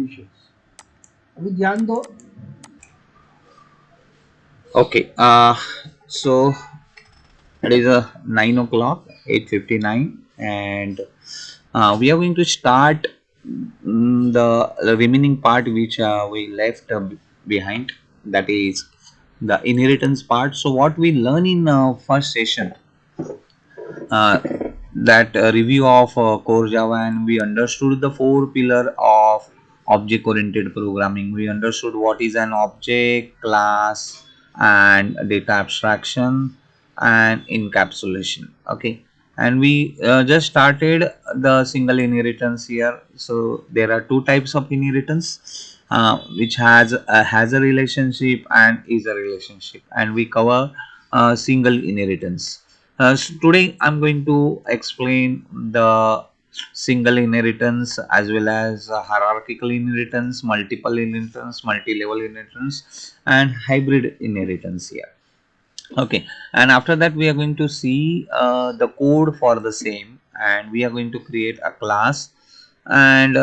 अभी ध्यान दो. Okay, so it is 9 o'clock, 8:59, and we are going to start the remaining part which we left behind. That is the inheritance part. So what we learn in first session, uh, that review of core Java, and we understood the four pillar of object oriented programming. We understood what is an object, class, and data abstraction and encapsulation. Okay, and we just started the single inheritance here. So there are two types of inheritance, which has a relationship and is a relationship, and we cover single inheritance. So today I'm going to explain the single inheritance as well as hierarchical inheritance, multiple inheritance, multi-level inheritance, and hybrid inheritance here. Okay, and after that we are going to see the code for the same, and we are going to create a class, and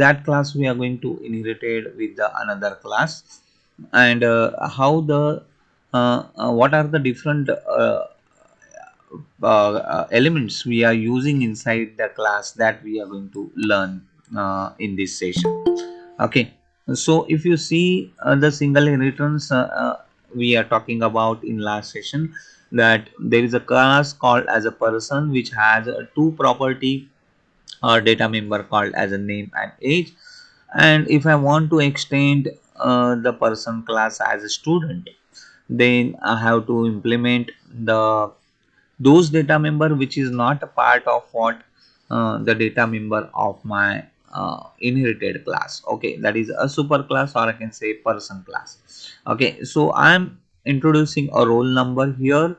that class we are going to inherit it with the another class, and how the what are the different elements we are using inside the class that we are going to learn in this session. Okay, so if you see the single inheritance we are talking about in last session, that there is a class called as a person which has two property or data member called as a name and age, and if I want to extend the person class as a student, then I have to implement the those data member which is not a part of what the data member of my inherited class. Okay, that is a super class, or I can say person class. Okay, so I'm introducing a roll number here,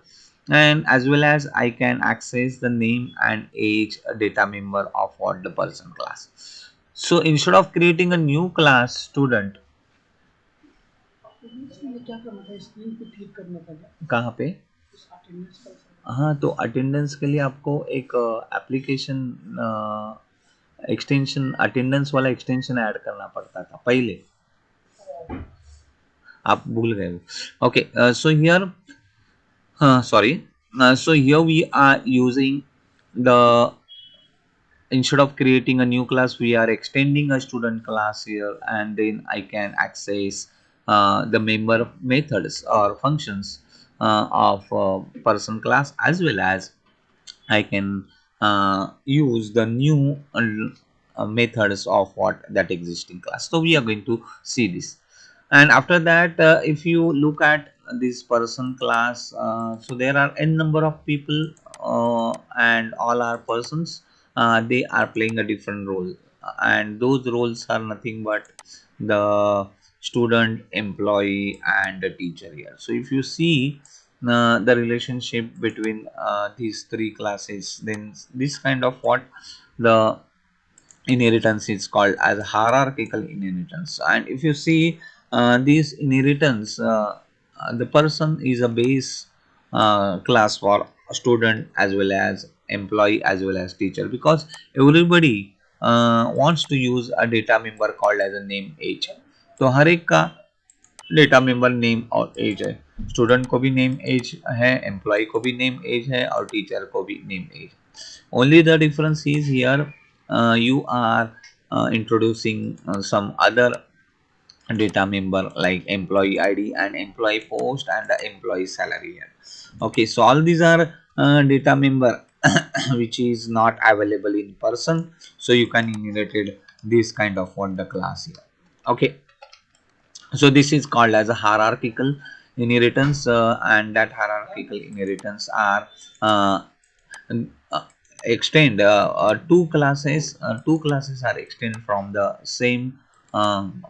and as well as I can access the name and age data member of what the person class. So instead of creating a new class student, ये क्या करना था, screen पे click करना था क्या, कहाँ पे? इस अटेंडेंस का. हाँ, तो अटेंडेंस के लिए आपको एक एप्लीकेशन एक्सटेंशन, अटेंडेंस वाला एक्सटेंशन ऐड करना पड़ता था पहले, आप भूल गए हो. Okay, so here, sorry, so here we are using the, instead of creating a new class we are extending a student class here, and then I can access the member methods or functions of person class, as well as I can use the new methods of what that existing class. So we are going to see this, and after that, if you look at this person class, so there are n number of people, and all are persons. They are playing a different role, and those roles are nothing but the student, employee, and the teacher here. So if you see the relationship between these three classes, then this kind of what the inheritance is called as hierarchical inheritance. And if you see this inheritance, the person is a base class for student as well as employee as well as teacher, because everybody wants to use a data member called as a name age. तो हर एक का data member name और as है, student को भी name as है, employ को भी नेम एज है, और टीचर को भी name as. Only the difference is here you are introducing some other data member like employee id and employee post and the employee salary here. Okay, so all these are data member which is not available in person, so you can inherit this kind of what the class here. Okay, so this is called as a hierarchical inheritance, and that hierarchical inheritance are uh, uh, extend two classes are extend from the same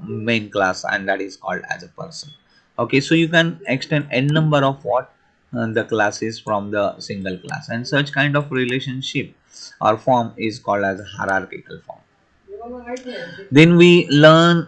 main class, and that is called as a person. Okay, so you can extend n number of what the classes from the single class, and such kind of relationship or form is called as a hierarchical form. Then we learn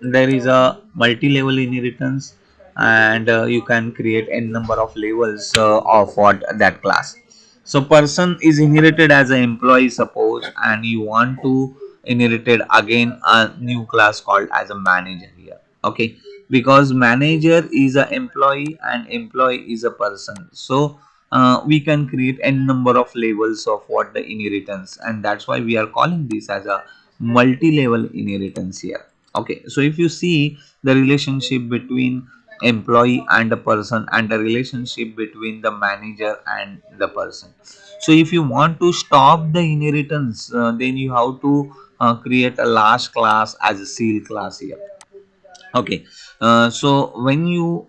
there is a multi-level inheritance, and you can create n number of levels of what that class. So person is inherited as an employee suppose, and you want to inherited again a new class called as a manager here. Okay, because manager is a employee and employee is a person, so we can create n number of levels of what the inheritance, and that's why we are calling this as a multi-level inheritance here. Okay, so if you see the relationship between employee and a person and the relationship between the manager and the person, so if you want to stop the inheritance, then you have to create a last class as a seal class here. Okay, so when you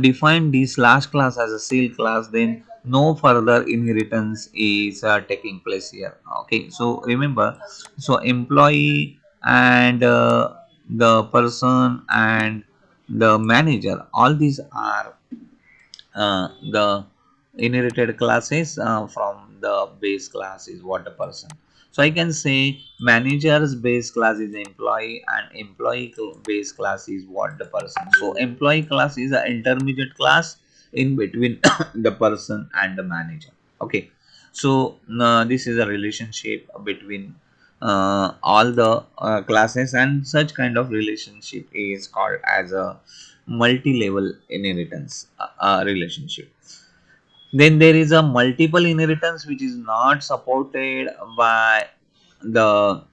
define this last class as a seal class, then no further inheritance is taking place here. Okay, so remember, so employee and the person and the manager, all these are the inherited classes from the base class is what a person. So I can say manager's base class is employee and employee base class is what the person. So employee class is an intermediate class in between the person and the manager. Okay, so this is a relationship between all the classes, and such kind of relationship is called as a multi-level inheritance relationship. Then there is a multiple inheritance which is not supported by the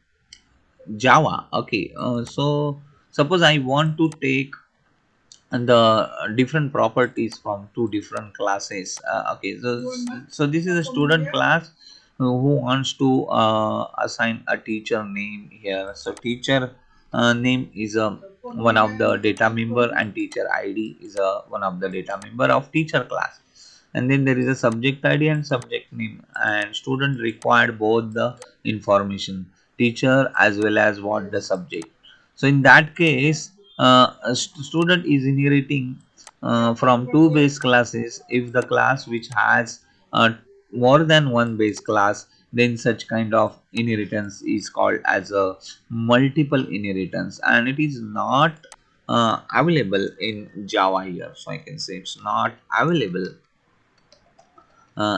Java. Okay, so suppose I want to take the different properties from two different classes. Okay, so this is a student class who wants to assign a teacher name here. So teacher name is one of the data member, and teacher id is one of the data member of teacher class. And then there is a subject id and subject name, and student required both the information, teacher as well as what the subject. So in that case, a student is inheriting from two base classes. If the class which has more than one base class, then such kind of inheritance is called as a multiple inheritance, and it is not available in Java here. So I can say it's not available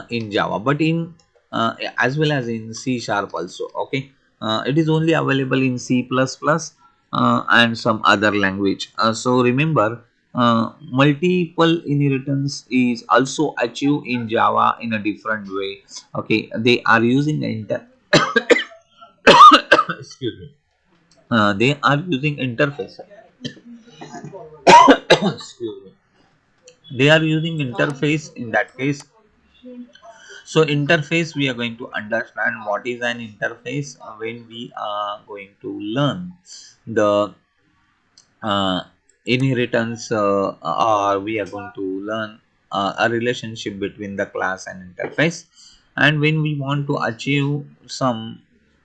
in Java, but in as well as in C sharp also. Okay, it is only available in C plus plus and some other language. So remember, multiple inheritance is also achieved in Java in a different way. Okay, they are using excuse me. They are using interface. Excuse me. They are using interface in that case. So interface, we are going to understand what is an interface when we are going to learn the uh, inheritance, or we are going to learn a relationship between the class and interface. And when we want to achieve some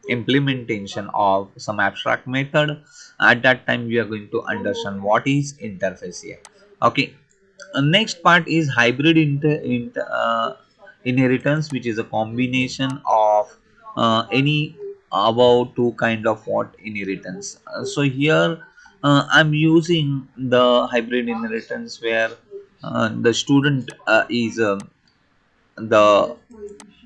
implementation of some abstract method, at that time we are going to understand what is interface here. Okay, next part is hybrid inheritance, which is a combination of any about two kind of what inheritance. So here I'm using the hybrid inheritance where the student is the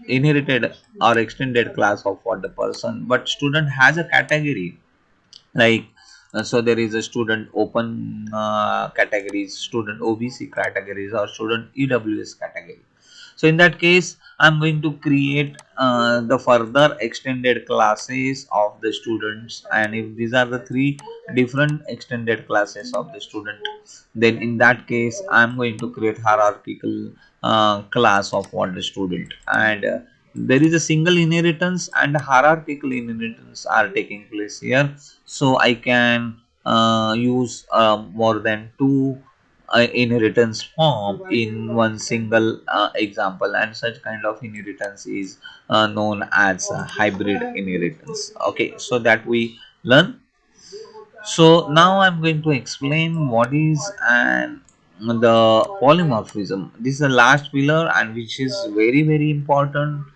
inherited or extended class of what the person, but student has a category, like so there is a student open categories, student OBC categories, or student EWS category. So in that case, I'm going to create the further extended classes of the students, and if these are the three different extended classes of the student, then in that case I'm going to create hierarchical class of what the student, and there is a single inheritance and hierarchical inheritance are taking place here. So I can use more than two inheritance form in one single example, and such kind of inheritance is known as hybrid inheritance. Okay, so that we learn. So now I'm going to explain what is an the polymorphism. This is the last pillar, and which is very important,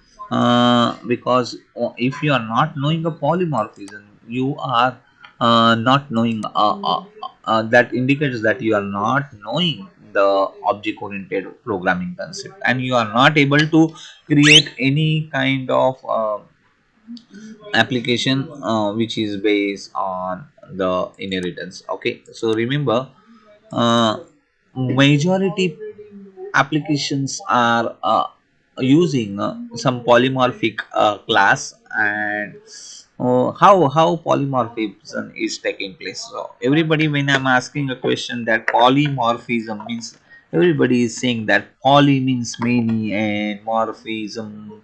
because if you are not knowing a polymorphism, you are not knowing that indicates that you are not knowing the object oriented programming concept, and you are not able to create any kind of application which is based on the inheritance. Okay, so remember, uh, majority applications are using some polymorphic class. And how polymorphism is taking place. So everybody, when I'm asking a question that polymorphism means, everybody is saying that poly means many and morphism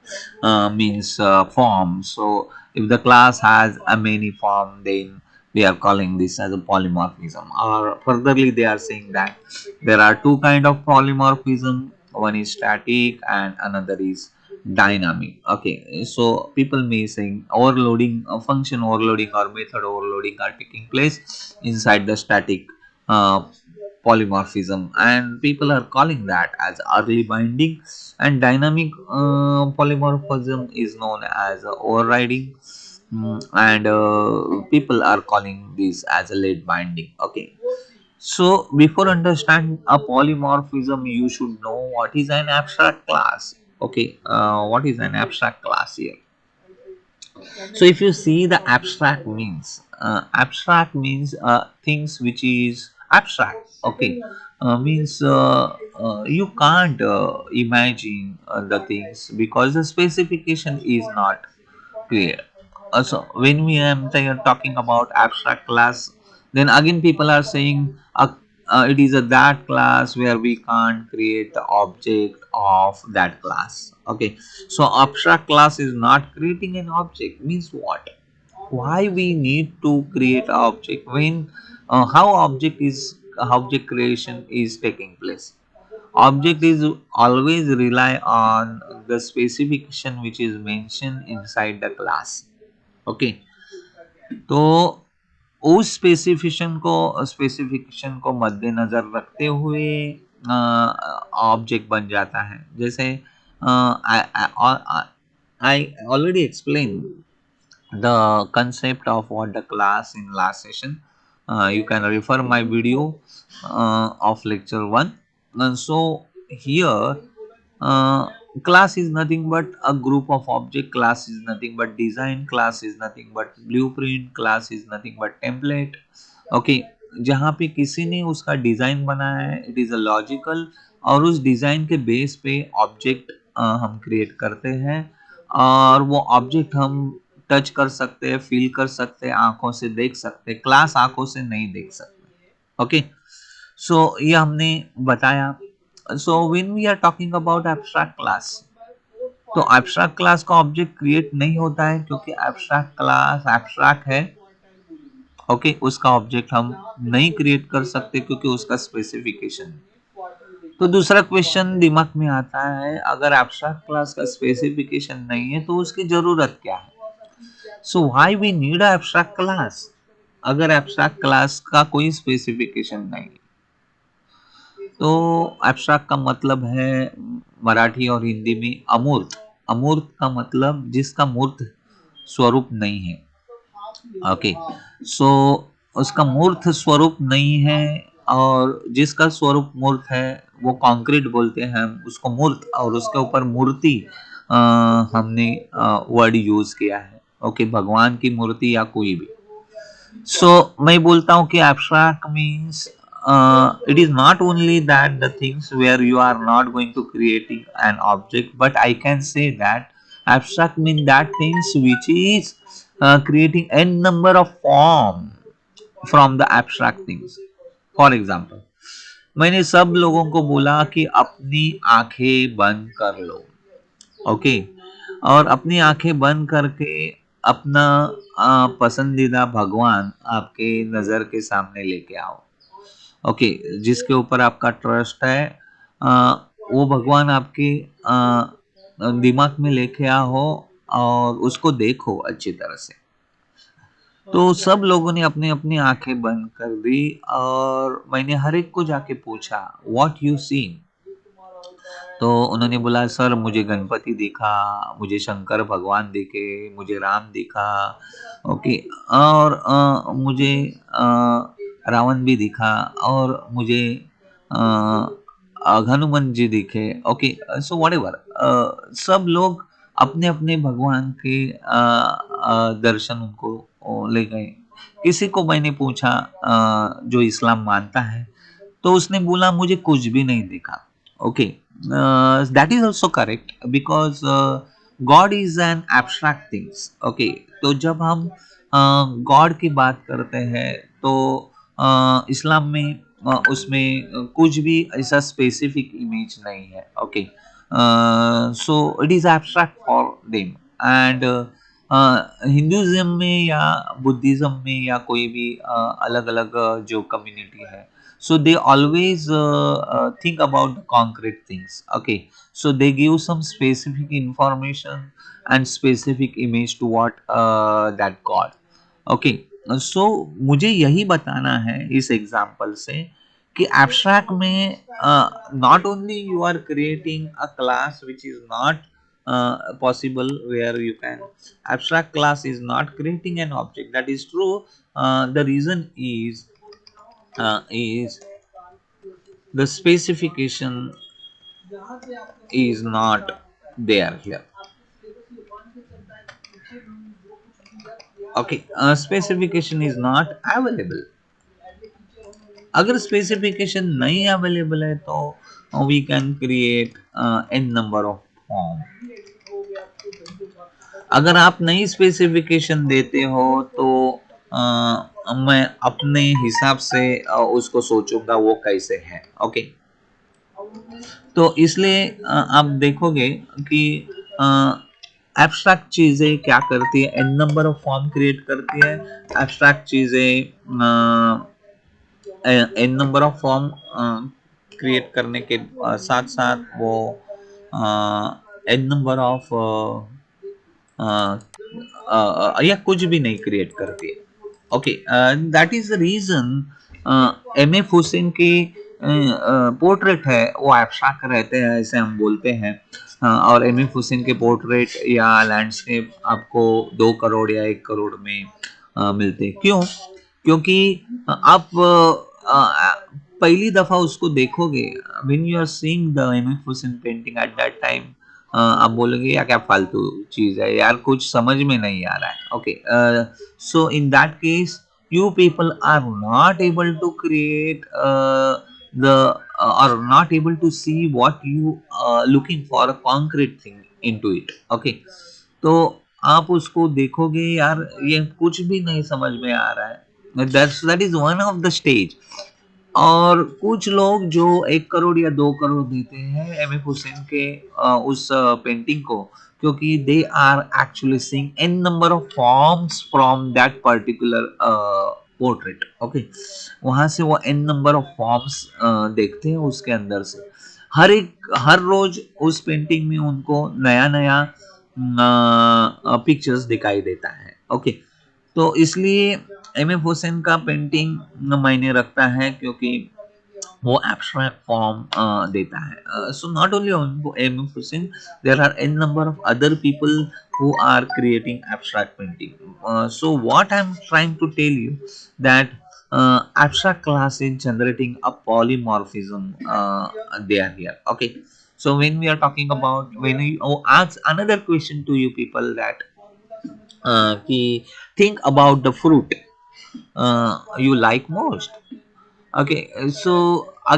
means form. So if the class has a many form, then we are calling this as a polymorphism. Or furtherly, they are saying that there are two kind of polymorphism. One is static and another is dynamic. Okay, so people may say overloading, function overloading or method overloading are taking place inside the static uh, polymorphism, and people are calling that as early binding. And dynamic polymorphism is known as overriding. And people are calling this as a late binding. Okay, so before understand a polymorphism, you should know what is an abstract class. Okay, what is an abstract class here? So if you see the abstract means things which is abstract. Okay, means you can't imagine the things because the specification is not clear. So when we am talking about abstract class, then again people are saying it is a that class where we can't create the object of that class. Okay, so abstract class is not creating an object. Means what? Why we need to create an object when how object creation is taking place? Object is always rely on the specification which is mentioned inside the class. Okay, तो उस specification को मद्देनजर रखते हुए object बन जाता है। जैसे आई already explain the concept of what the class in last session. You can refer my video of lecture 1. And so here, uh, class is nothing but a group of object. Class is nothing but design. Class is nothing but blueprint. Class is nothing but template. Okay, जहाँ पे किसी ने उसका design बनाया है, it is a logical, और उस design के बेस पे ऑब्जेक्ट हम क्रिएट करते हैं। और वो ऑब्जेक्ट हम टच कर सकते हैं, फील कर सकते हैं, आंखों से देख सकते हैं। क्लास आंखों से नहीं देख सकते। ओके, सो ये हमने बताया। So when we are talking about abstract class, तो एब्स्ट्रैक्ट क्लास का ऑब्जेक्ट क्रिएट नहीं होता है क्योंकि एब्स्ट्रैक्ट क्लास एब्स्ट्रैक्ट है। ओके, उसका ऑब्जेक्ट हम नहीं क्रिएट कर सकते क्योंकि उसका स्पेसिफिकेशन। तो दूसरा क्वेश्चन दिमाग में आता है, अगर एब्स्ट्रैक्ट क्लास का स्पेसिफिकेशन नहीं है तो उसकी जरूरत क्या है? So why we need a abstract class? अगर एब्स्ट्रैक्ट क्लास का कोई स्पेसिफिकेशन नहीं, तो एब्स्ट्रैक्ट का मतलब है मराठी और हिंदी में अमूर्त। अमूर्त का मतलब जिसका मूर्त स्वरूप नहीं है। ओके, सो उसका मूर्त स्वरूप नहीं है, और जिसका स्वरूप मूर्त है वो कॉन्क्रीट बोलते हैं हम उसको मूर्त, और उसके ऊपर मूर्ति हमने वर्ड यूज किया है। ओके, भगवान की मूर्ति या कोई भी। सो मैं बोलता हूँ कि abstract means it is not only that the things where you are not going to creating an object, but I can say that abstract mean that things which is creating n number of form from the abstract things. For example, मैंने सब लोगों को बोला कि अपनी आंखें बंद कर लो। ओके, और अपनी आंखें बंद करके अपना पसंदीदा भगवान आपके नजर के सामने लेके आओ। ओके, जिसके ऊपर आपका ट्रस्ट है, आ, वो भगवान आपके दिमाग में लेके आओ और उसको देखो अच्छी तरह से। तो सब लोगों ने अपनी अपनी आंखें बंद कर दी और मैंने हर एक को जाके पूछा, व्हाट यू सी? तो उन्होंने बोला, सर मुझे गणपति दिखा, मुझे शंकर भगवान दिखे, मुझे राम दिखा। ओके, और मुझे रावण भी दिखा, और मुझे हनुमान जी दिखे। ओके, सो व्हाटएवर, सब लोग अपने अपने भगवान के दर्शन उनको ले गए। किसी को मैंने पूछा जो इस्लाम मानता है, तो उसने बोला मुझे कुछ भी नहीं दिखा। Okay, that is also correct because God is an abstract things. Okay, तो जब हम गॉड की बात करते हैं तो इस्लाम में उसमें कुछ भी ऐसा स्पेसिफिक इमेज नहीं है। Okay, so it is abstract for them. And Hinduism में या बुद्धिज्म में या कोई भी अलग अलग जो कम्युनिटी है, so they always think about the concrete things. Okay, so they give some specific information and specific image to what that god. Okay, so मुझे यही बताना है इस एग्जाम्पल से कि एब्स्ट्रैक्ट में not only you are creating a class which is not possible, where you can abstract class is not creating an object, that is true. The reason is the specification is not there here. Okay, specification is not available. अगर specification नहीं available है तो we can create N number of form. अगर आप नई specification देते हो तो मैं अपने हिसाब से उसको सोचूंगा वो कैसे है। ओके, तो इसलिए आप देखोगे कि एब्स्ट्रैक्ट चीजें क्या करती है, N number of form create करती है। एब्स्ट्रैक्ट चीजें N number of form create करने के साथ साथ वो एन नंबर ऑफ या कुछ भी नहीं क्रिएट करती है। Okay, that is the reason M F Hussain की पोर्ट्रेट है वो एब्स्ट्रैक्ट रहते हैं, ऐसे हम बोलते हैं। और एम एफ हुसैन के पोर्ट्रेट या लैंडस्केप आपको 2 करोड़ या 1 करोड़ में मिलते। क्यों? क्योंकि आप पहली दफा उसको देखोगे, when you are seeing the M F Hussain painting at that time, आप बोलोगे यार क्या फालतू चीज है यार, कुछ समझ में नहीं आ रहा है। Okay, so in that case you people are not able to create the or not able to see what you looking for a concrete thing into it. Okay, तो आप उसको देखोगे यार ये कुछ भी नहीं समझ में आ रहा है। that is one of the stage। और कुछ लोग जो 1 करोड़ या 2 करोड़ देते हैं एम एफ हुसैन के उस पेंटिंग को, क्योंकि they are actually seeing N number of forms from that particular portrait. Okay, वहां से वो एन नंबर ऑफ फॉर्म्स देखते हैं उसके अंदर से। हर रोज उस पेंटिंग में उनको नया नया पिक्चर्स दिखाई देता है। ओके, तो इसलिए एम एफ हुसैन का पेंटिंग मायने रखता है क्योंकि वो एब्स्ट्रैक्ट फॉर्म देता है। So not only M F Hussain, there are N number of other people who are creating abstract painting. So what I'm trying to tell you that abstract class is generating a polymorphism there here. Okay, so when we are talking about, when we ask another question to you people that think about the fruit you like most. Okay, so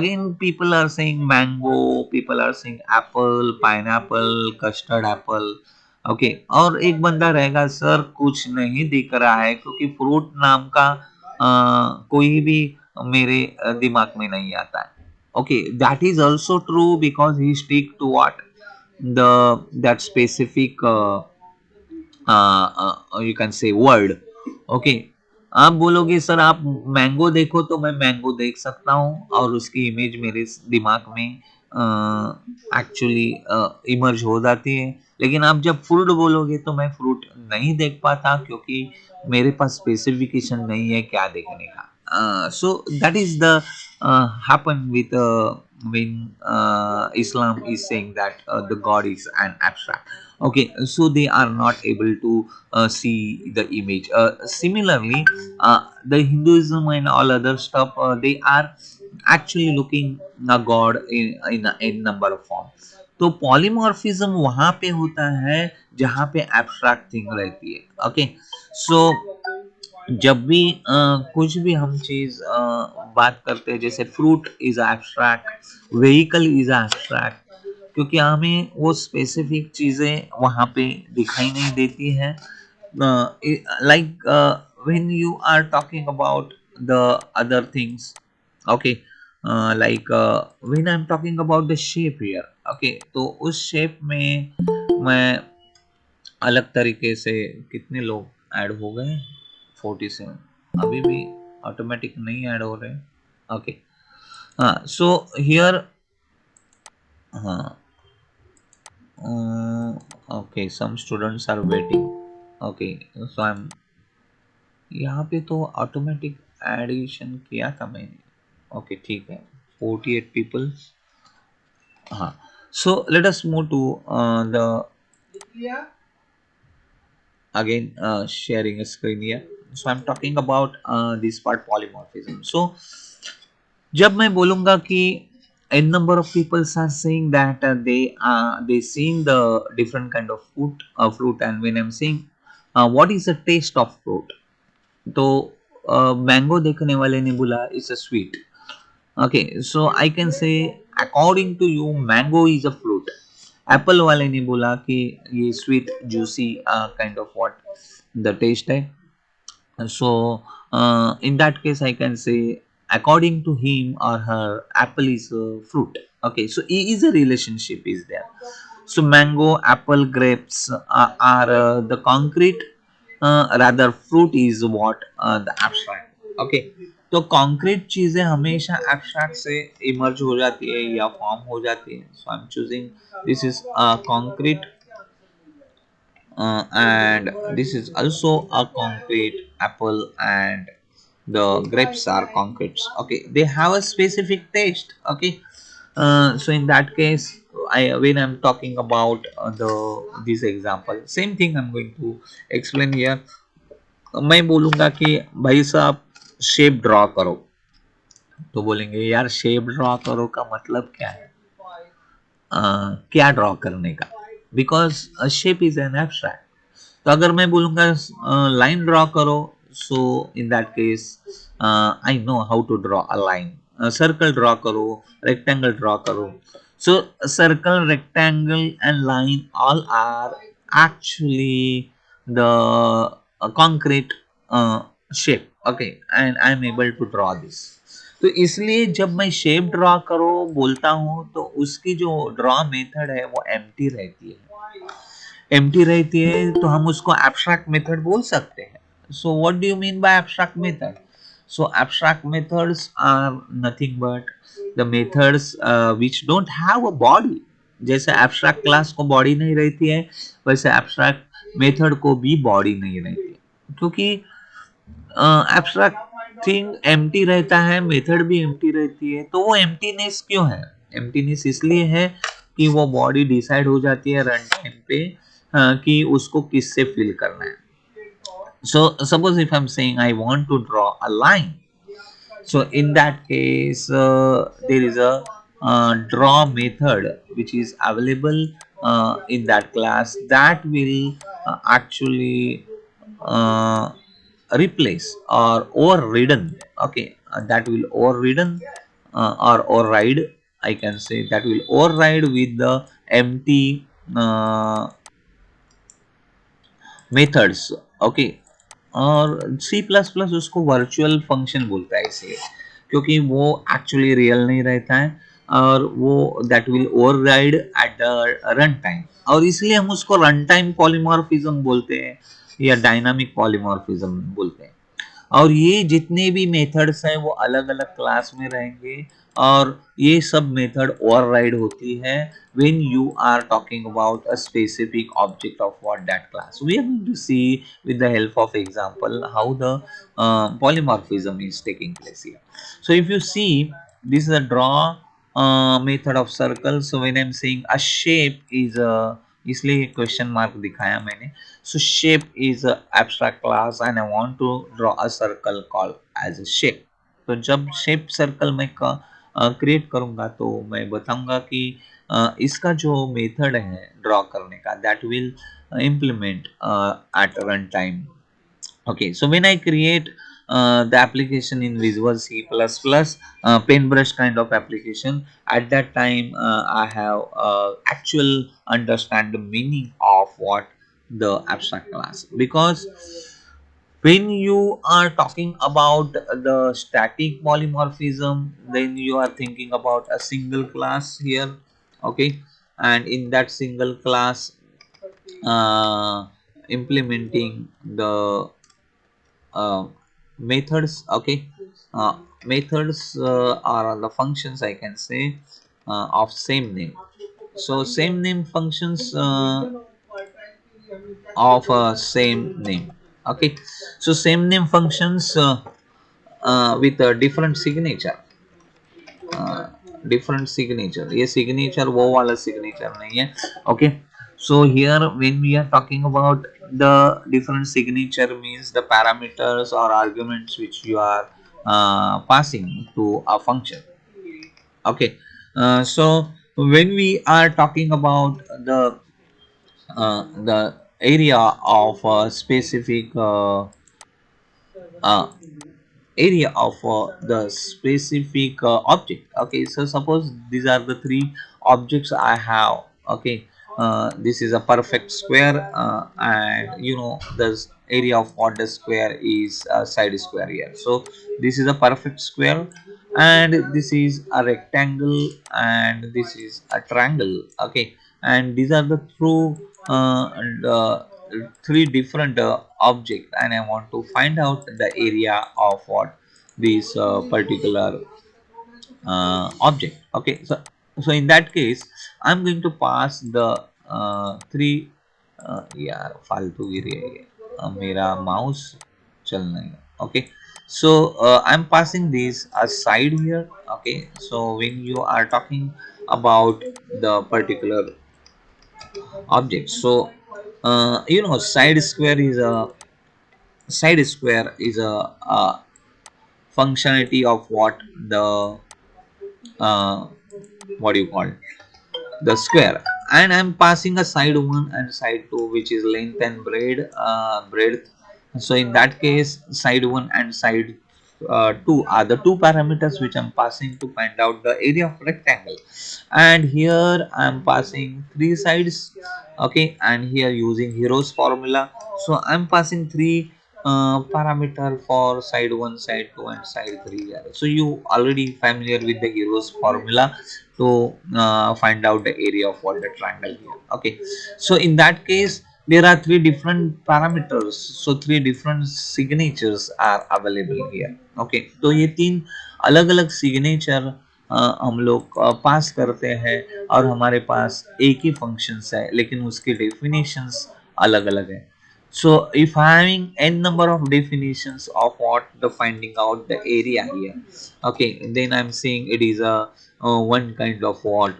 again people are saying mango, people are saying apple, pineapple, custard apple. Okay, और एक बंदा रहेगा sir कुछ नहीं दिख रहा है क्योंकि फ्रूट नाम का कोई भी मेरे दिमाग में नहीं आता है। Okay, that is also true because he stick to what the that specific you can say word. Okay, आप बोलोगे सर आप मैंगो देखो तो मैं मैंगो देख सकता हूँ और उसकी इमेज मेरे दिमाग में एक्चुअली इमर्ज हो जाती है, लेकिन आप जब फ्रूट बोलोगे तो मैं फ्रूट नहीं देख पाता क्योंकि मेरे पास स्पेसिफिकेशन नहीं है क्या देखने का। सो that is the happen with when Islam is saying that the God is an abstract. Okay, so they are not able to see the image. Similarly, the Hinduism and all other stuff, they are actually looking a God in a number of forms. तो polymorphism वहां पे होता है जहां पे abstract thing रहती है। Okay, सो जब भी कुछ भी हम चीज बात करते हैं, जैसे fruit is abstract, vehicle is abstract, क्योंकि हमें वो स्पेसिफिक चीजें वहां पे दिखाई नहीं देती है। Like when you are talking about the other things, okay, like when I'm talking about the shape here, okay, तो उस शेप में मैं अलग तरीके से, कितने लोग ऐड हो गए, 47, अभी भी ऑटोमेटिक नहीं ऐड हो रहे। ओके, हाँ, सो हियर, हाँ, okay, some students are waiting. Okay, so I am, यहाँ पे तो ऑटोमेटिक एडिशन किया था मैंने। ओके, ठीक है, 48 पीपल। हाँ, so let us move to the again sharing a screen here. So I'm talking about this part, polymorphism. So जब मैं बोलूंगा कि n number of people are saying that they seeing the different kind of fruit, and when I'm saying what is the taste of fruit, तो mango देखने वाले ने बोला it's a sweet. Okay, so I can say according to you mango is a fruit. Apple वाले ने बोला कि ये sweet juicy kind of what the taste है। So in that case I can say according to him or her, apple is a fruit. Okay, so is a relationship is there. So mango, apple, grapes are the concrete, rather fruit is what the abstract. Okay, तो concrete चीजें हमेशा abstract से emerge हो जाती है या form हो जाती है। So I'm choosing this is concrete, and this is also a concrete apple, and the grapes are concretes. Okay, they have a specific taste. Okay, so in that case, when I'm talking about the this example, same thing I'm going to explain here. मैं बोलूंगा कि भाई साहब shape draw करो, तो बोलेंगे यार shape draw करो का मतलब क्या है, क्या ड्रॉ करने का, because shape is an abstract. तो अगर मैं बोलूंगा लाइन ड्रॉ करो, so in that case I know how to draw a line. Circle draw करो, रेक्टेंगल ड्रॉ करो, so circle, rectangle and line all are actually the concrete shape. Okay, and I am able to draw this. तो इसलिए जब मैं shape draw करो बोलता हूँ तो उसकी जो ड्रॉ मेथड है वो एम्प्टी रहती है। एम्प्टी रहती है तो हम उसको एब्स्ट्रैक्ट मेथड बोल सकते हैं। So what do you mean by abstract method? So abstract methods are nothing but the methods which don't have a body. जैसे एब्स्ट्रैक्ट क्लास को बॉडी नहीं रहती है, वैसे एब्स्ट्रैक्ट मेथड को भी बॉडी नहीं रहती है, क्योंकि एब्स्ट्रैक्ट थिंग एम्प्टी रहता है, मेथड भी एम्प्टी रहती है। तो वो एम्प्टीनेस क्यों है? एम्प्टीनेस इसलिए है कि वो बॉडी डिसाइड हो जाती है रन टाइम पे कि उसको किससे फिल करना है। So suppose if I'm saying I want to draw a line, so in that case there is a draw method which is available in that class that will actually uh, replace or overridden. Okay, that will overridden or override, I can say that will override with the empty methods. Okay, और C plus plus उसको virtual function बोलता है इसलिए क्योंकि वो actually real नहीं रहता है, और वो that will override at the run time, और इसलिए हम उसको रन टाइम पॉलीमॉर्फिज्म बोलते हैं या डायनामिक पॉलीमॉर्फिज्म बोलते हैं। और ये जितने भी मेथड्स हैं वो अलग अलग क्लास में रहेंगे, और ये सब मेथड ओवरराइड होती है when you are talking about a specific object of what that class. We are going to see with the help of example how the polymorphism is taking place here. So if you see, this is a draw method of circle. So when I'm saying a shape is a, इसलिए question mark दिखाया मैंने। So shape is a abstract class and I want to draw a circle called as a shape. तो जब shape circle मैं create करूंगा तो मैं बताऊंगा कि इसका जो मेथड है ड्रॉ करने का that will implement at runtime. Okay, so when I create the application in Visual C++, paintbrush kind of application, at that time I have actual understand the meaning of what the abstract class, because when you are talking about the static polymorphism, then you are thinking about a single class here. Okay, and in that single class uh, implementing the uh, methods. Okay, methods are the functions, I can say, of same name. So same name functions of same name. Okay, so same name functions with a different signature. Different signature, ये signature वो वाला signature नहीं है. Okay, so here when we are talking about the different signature means the parameters or arguments which you are passing to a function. Okay, so when we are talking about the area of a specific uh, area of the specific object. Okay, so suppose these are the three objects I have. Okay, this is a perfect square, and you know the area of what the square is a side square here. So this is a perfect square, and this is a rectangle, and this is a triangle. Okay, and these are the true and three different objects, and I want to find out the area of what this particular object. Okay, so in that case I'm going to pass the three यार फालतू गिर गया ये मेरा mouse चल नहीं. Okay, so I'm passing this aside here. Okay, so when you are talking about the particular object, so you know side square is a functionality of what the uh, what do you call the square, and I'm passing a side 1 and side 2, which is length and breadth. So in that case side 1 and side 2 are the two parameters which I'm passing to find out the area of rectangle, and here I'm passing three sides. Okay, and here using heroes formula, so I'm passing three parameter for side 1, side 2 and side 3 here. So you already familiar with the heroes formula to find out the area of what the triangle here. Okay, so in that case there are three different parameters, so three different signatures are available here. Okay, तो ये तीन अलग अलग signature हम लोग पास करते हैं, और हमारे पास एक ही फंक्शंस है लेकिन उसके डेफिनेशंस अलग अलग है. So if having n number of definitions of what the finding out the area here, okay, then I'm saying it is a one kind of what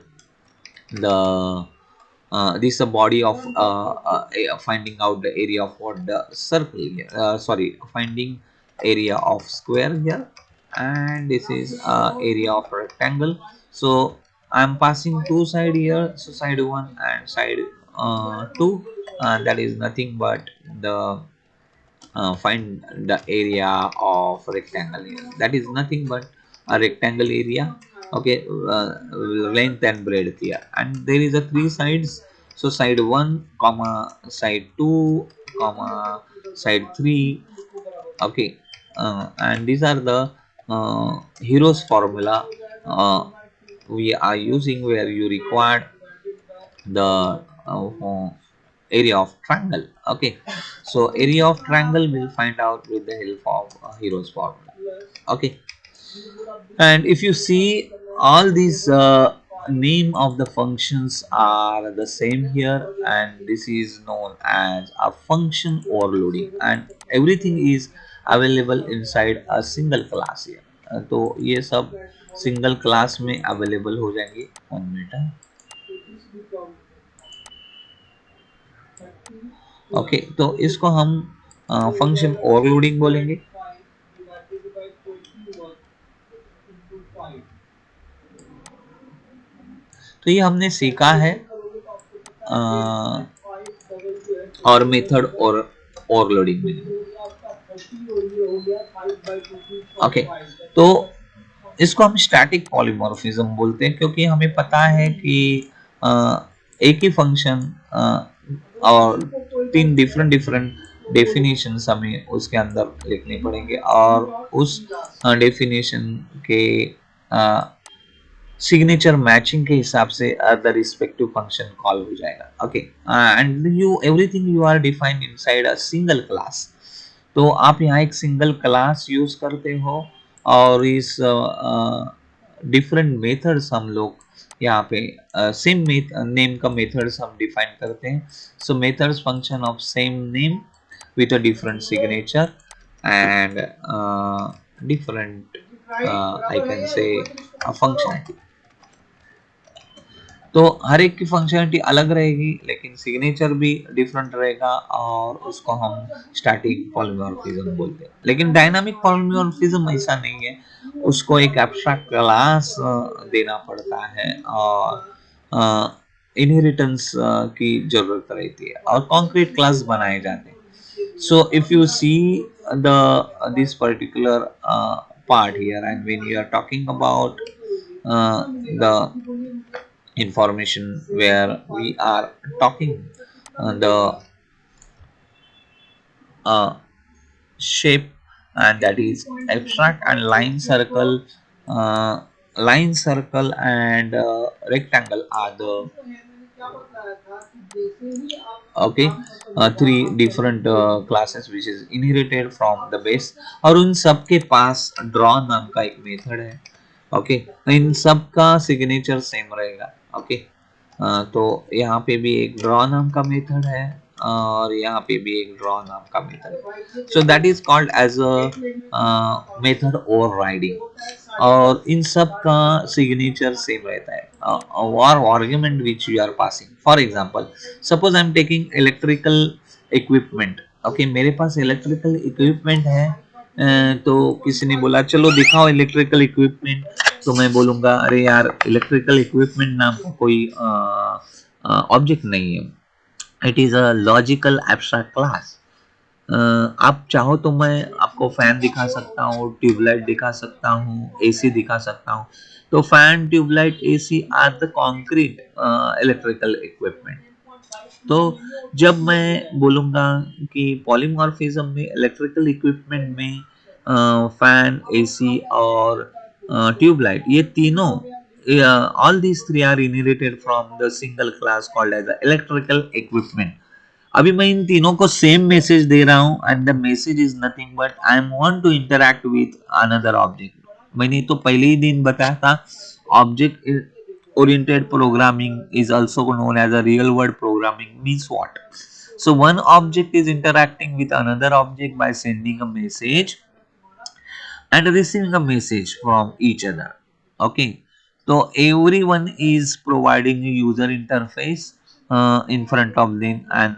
the this is a body of finding out the area of what the circle here, sorry, finding area of square here, and this is area of rectangle. So I'm passing two side here, so side 1 and side 2, that is nothing but the find the area of rectangle here, that is nothing but a rectangle area. Okay, length and breadth here, and there is a three sides, so side 1 comma side 2 comma side 3. Okay, and these are the heroes formula we are using, where you require the area of triangle. Okay, so area of triangle will find out with the help of heroes formula. Okay, and if you see all these name of the functions are the same here, and this is known as a function overloading, and everything is available inside a single class here. तो ये सब single class में available हो जाएंगे. 1 minute है. Okay, तो इसको हम फंक्शन ओवरलोडिंग बोलेंगे. तो ये हमने सीखा है और मेथड और ओवरलोडिंग में। ओके, तो इसको हम स्टैटिक पॉलीमॉर्फिज्म बोलते हैं, क्योंकि हमें पता है कि एक ही फंक्शन और तीन डिफरेंट डिफरेंट डेफिनेशंस हमें उसके अंदर लिखने पड़ेंगे और उस डेफिनेशन के सिग्नेचर मैचिंग के हिसाब से द रिस्पेक्टिव फंक्शन कॉल हो जाएगा। Okay, and you everything you are defined inside a single class. तो आप यहाँ एक सिंगल क्लास यूज करते हो और इस डिफरेंट मेथड्स हम लोग यहाँ पे सेम नेम का मेथड्स हम डिफाइन करते हैं। सो methods function of same name with a different signature and different I can say a functionality। तो हर एक की फंक्शनलिटी अलग रहेगी लेकिन सिग्नेचर भी डिफरेंट रहेगा और उसको हम स्टैटिक पॉलीमॉर्फिज्म बोलते हैं। लेकिन डायनामिक पॉलीमॉर्फिज्म ऐसा नहीं है, उसको एक एब्स्ट्रैक्ट क्लास देना पड़ता है और इनहेरिटेंस की जरूरत रहती है और कॉन्क्रीट क्लास बनाए जाते हैं। So if you see this particular part here, and when you are talking about the information where we are talking the shape, and that is abstract and line circle and rectangle are the okay three different classes which is inherited from the base, और उन सब के पास draw नाम का एक method है। Okay, इन सब का सिग्नेचर सेम रहेगा। ओके, तो यहाँ पे भी एक ड्रॉ नाम का मेथड है और यहाँ पे भी एक ड्रॉ नाम का मेथड है। So that is called as a method overriding और इन सब का सिग्नेचर सेम रहता है और argument which you are passing. For example, suppose I am taking electrical equipment. Okay, मेरे पास इलेक्ट्रिकल इक्विपमेंट है तो किसी ने बोला चलो दिखाओ इलेक्ट्रिकल इक्विपमेंट, तो मैं बोलूंगा अरे यार इलेक्ट्रिकल इक्विपमेंट नाम का कोई ऑब्जेक्ट नहीं है, it is a logical abstract class. आप चाहो तो मैं आपको फैन दिखा सकता हूँ, ट्यूबलाइट दिखा सकता हूँ, एसी दिखा सकता हूँ। तो fan, tubelight, AC are the concrete electrical equipment. तो जब मैं बोलूंगा कि पॉलीमॉर्फिज्म में इलेक्ट्रिकल इक्विपमेंट में फैन, एसी और ट्यूबलाइट, ये तीनों all these three are inherited from the single class called as the electrical equipment। अभी मैं इन तीनों को सेम मैसेज दे रहा हूं and the message is nothing but I want to interact with another object. मैंने तो पहले ही दिन बताया था, object oriented programming is also known as a real world programming means what? So one object is interacting with another object by sending a message and receiving a message from each other। Okay, so everyone is providing a user interface in front of them, and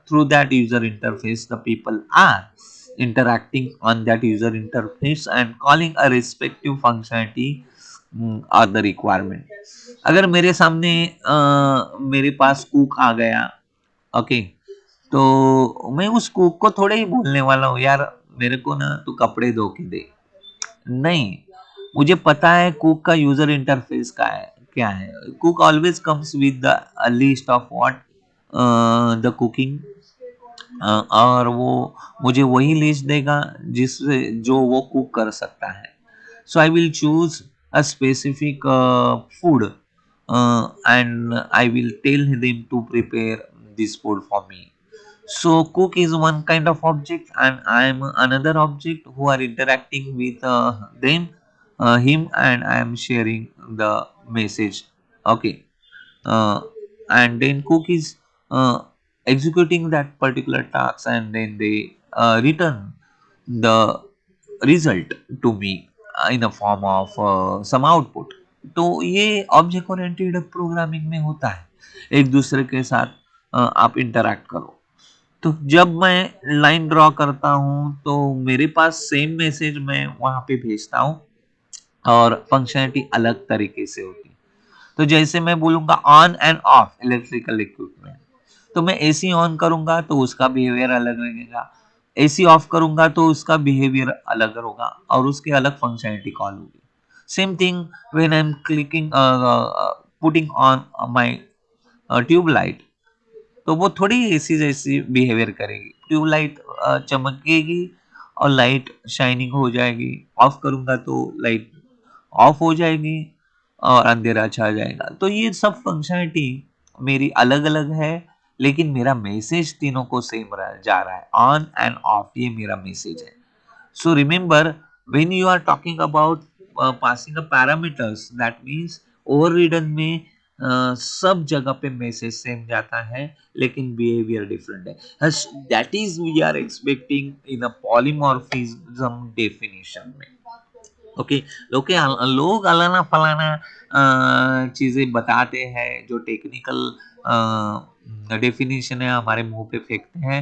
through that user interface the people are interacting on that user interface and calling a respective functionality or the requirement। अगर मेरे सामने मेरे पास cook आ गया, okay, तो मैं उस cook को थोड़े ही बोलने वाला हूँ यार मेरे को ना तू कपड़े धो के दे। नहीं, मुझे पता है कुक का यूजर इंटरफेस का है क्या है। Cook always comes with the list of what the cooking, और वो मुझे वही लिस्ट देगा जिससे जो वो कुक कर सकता है। So I will choose a specific food and I will tell them to prepare this food for me। So cook is one kind of object and I am another object who are interacting with them, him, and I am sharing the message। Okay, uh, and then cook is executing that particular task and then they return the result to me in a form of some output। तो ये object oriented programming में होता है, एक दूसरे के साथ आप इंटरैक्ट करो। तो जब मैं लाइन ड्रॉ करता हूं तो मेरे पास सेम मैसेज मैं वहां पे भेजता हूं और फंक्शनलिटी अलग तरीके से होती है। तो जैसे मैं बोलूंगा on end of electrical equipment, तो मैं एसी ऑन करूंगा तो उसका बिहेवियर अलग लगेगा, एसी ऑफ करूंगा तो उसका बिहेवियर अलग होगा और उसकी अलग फंक्शनैलिटी कॉल होगी। Same thing when I am clicking putting on my tubelight, तो वो थोड़ी एसी जैसी बिहेवियर करेगी, ट्यूबलाइट चमकेगी और लाइट शाइनिंग हो जाएगी, ऑफ करूंगा तो लाइट ऑफ हो जाएगी और अंधेरा छा जाएगा। तो ये सब फंक्शनैलिटी मेरी अलग अलग है, लेकिन मेरा मैसेज तीनों को सेम जा रहा है, ऑन एंड ऑफ, ये मेरा मैसेज है। So remember, when you are talking about passing a parameters, that means overridden में सब जगह पे मैसेज सेम जाता है लेकिन बिहेवियर डिफरेंट है। That is we are expecting in a polymorphism definition में। ओके, लोग अलाना फलाना चीजें बताते हैं जो टेक्निकल डेफिनेशन है, हमारे मुंह पे फेंकते हैं,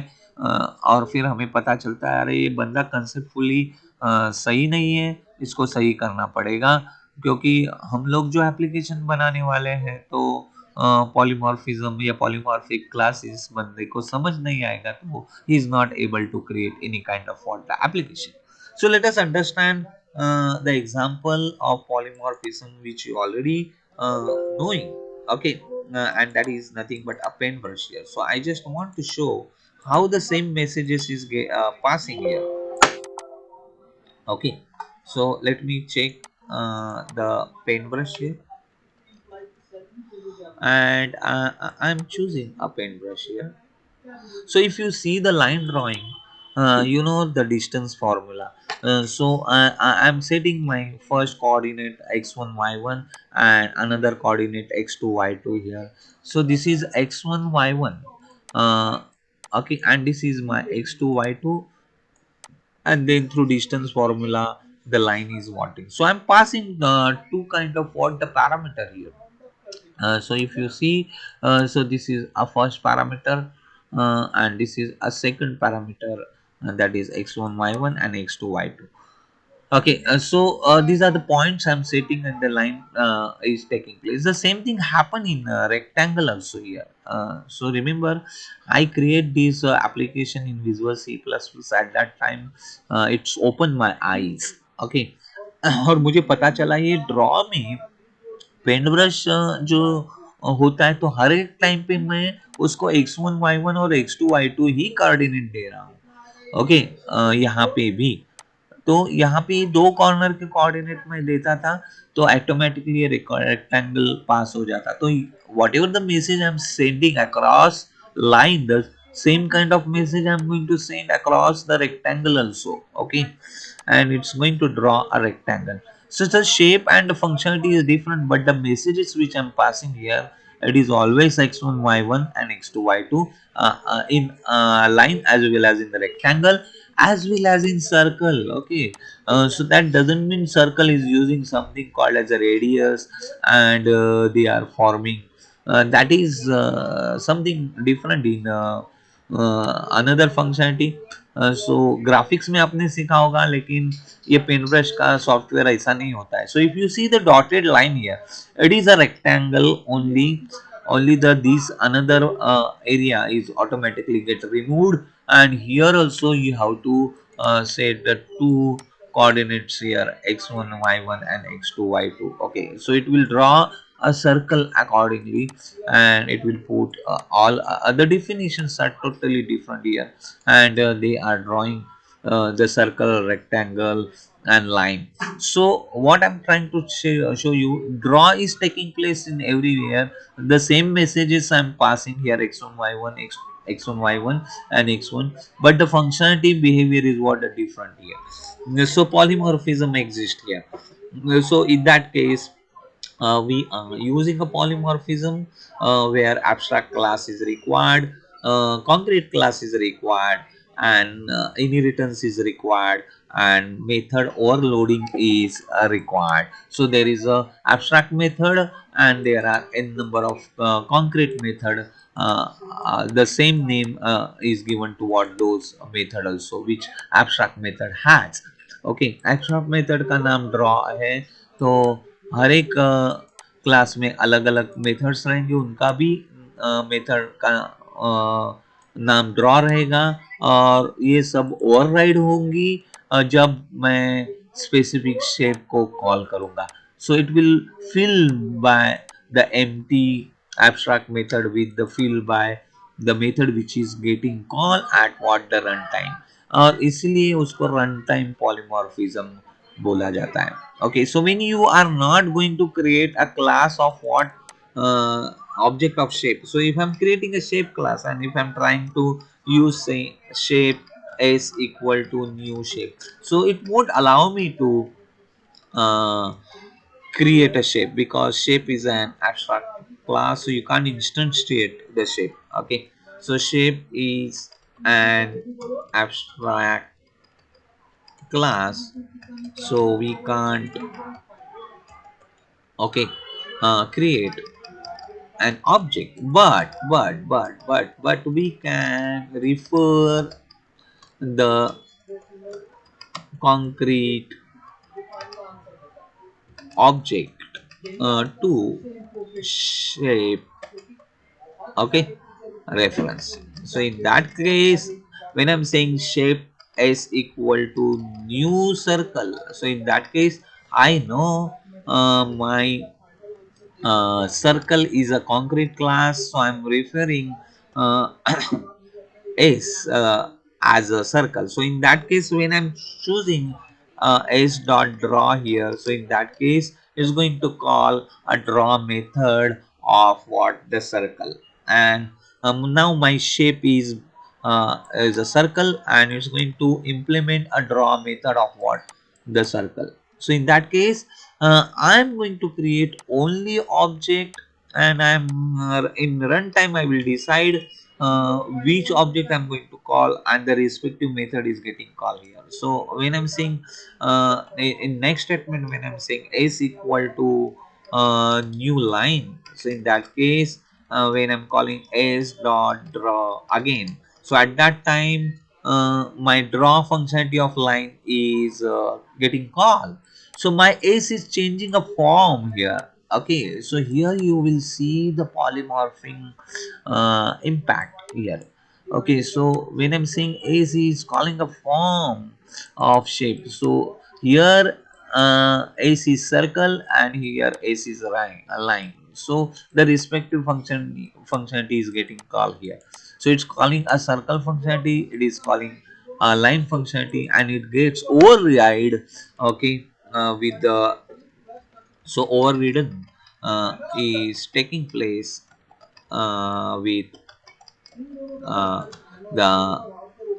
और फिर हमें पता चलता है अरे ये बंदा कंसेप्टफुली सही नहीं है, इसको सही करना पड़ेगा, क्योंकि हम लोग जो एप्लीकेशन बनाने वाले हैं तो पॉलीमॉर्फिज्म या पॉलीमॉर्फिक क्लासेस बंदे को समझ नहीं आएगा, तो he is not able to create any kind of application. So let us understand the example of polymorphism which you already knowing. Okay, and that is nothing but a paintbrush here. So I just want to show how the same messages is passing here. Okay, so let me check the paintbrush here, and I'm choosing a paintbrush here. So if you see the line drawing, you know the distance formula. I'm setting my first coordinate x1 y1 and another coordinate x2 y2 here. So this is x1 y1, uh, okay, and this is my x2 y2, and then through distance formula the line is wanting. So I'm passing two kind of what the parameter here. So if you see, so this is a first parameter, and this is a second parameter, that is x1 y1 and x2 y2. Okay, so these are the points I'm setting and the line is taking place. The same thing happen in rectangle also here. So remember, I create this application in Visual C++. At that time it's opened my eyes. Okay, और मुझे पता चला ये draw में paint brush जो होता है, तो हर एक टाइम पे मैं उसको x1 y1 और x2 y2 ही कोऑर्डिनेट दे रहा हूँ। ओके, यहाँ पे भी, तो यहाँ पे दो कॉर्नर के कोऑर्डिनेट में देता था तो ऑटोमेटिकली ये रेक्टेंगल पास हो जाता। तो what ever the message I am sending across line, the same kind of message I'm going to send across the rectangle also. Okay, and it's going to draw a rectangle. So the shape and the functionality is different, but the messages which I'm passing here, it is always x1 y1 and x2 y2 in line as well as in the rectangle as well as in circle. Okay, so that doesn't mean circle is using something called as a radius and they are forming that is something different in another functionality. So graphics में आपने सीखा होगा, लेकिन ये paint brush का software ऐसा नहीं होता है. So if you see the dotted line here, it is a rectangle only the this another area is automatically get removed, and here also you have to set the two coordinates here, x1 y1 and x2 y2. Okay, so it will draw a circle accordingly, and it will put all other definitions are totally different here, and they are drawing the circle, rectangle and line. So what I'm trying to show you, draw is taking place in everywhere. The same messages I'm passing here, x1 y1 x1 y1 and x1, but the functionality behavior is what are different here. So polymorphism exists here. So in that case, we are using a polymorphism where abstract class is required, concrete class is required, and inheritance is required, and method overloading is required. So there is a abstract method and there are n number of concrete method. The same name is given to what those method also, which abstract method has. Okay, abstract method का नाम draw है, तो हर एक class में अलग अलग methods रहेंगे, उनका भी मेथड का नाम ड्रॉ रहेगा, और ये सब ओवरराइड होंगी जब मैं स्पेसिफिक शेप को कॉल करूंगा. So it will fill by the empty abstract method with the fill by the method which is getting called at what the runtime, और इसलिए उसको runtime polymorphism बोला जाता है. Okay, so when you are not going to create a class of what object of shape, so if I'm creating a shape class and if I'm trying to use say shape is equal to new shape, so it won't allow me to uh, create a shape because shape is an abstract class, so you can't instantiate the shape. Okay, so shape is an abstract class, so we can't okay create an object, but we can refer the concrete object to shape, okay, reference. So in that case, when I'm saying shape is equal to new circle, so in that case I know my circle is a concrete class, so I'm referring uh, s as a circle. So in that case, when I'm choosing s dot draw here, so in that case it's going to call a draw method of what the circle, and now my shape is a circle, and it's going to implement a draw method of what the circle. So in that case I'm going to create only object, and I'm in runtime I will decide which object I'm going to call, and the respective method is getting called here. So when I'm saying in next statement, when I'm saying s equal to new line, so in that case when I'm calling s dot draw again, so at that time my draw functionality of line is getting called. So my s is changing a form here. Okay, so here you will see the polymorphing impact here. Okay, so when I'm saying AC is calling a form of shape, so here AC is circle and here AC is a line. So the respective functionality is getting called here. So it's calling a circle functionality, it is calling a line functionality, and it gets override. Okay, with the so overridden is taking place with uh, the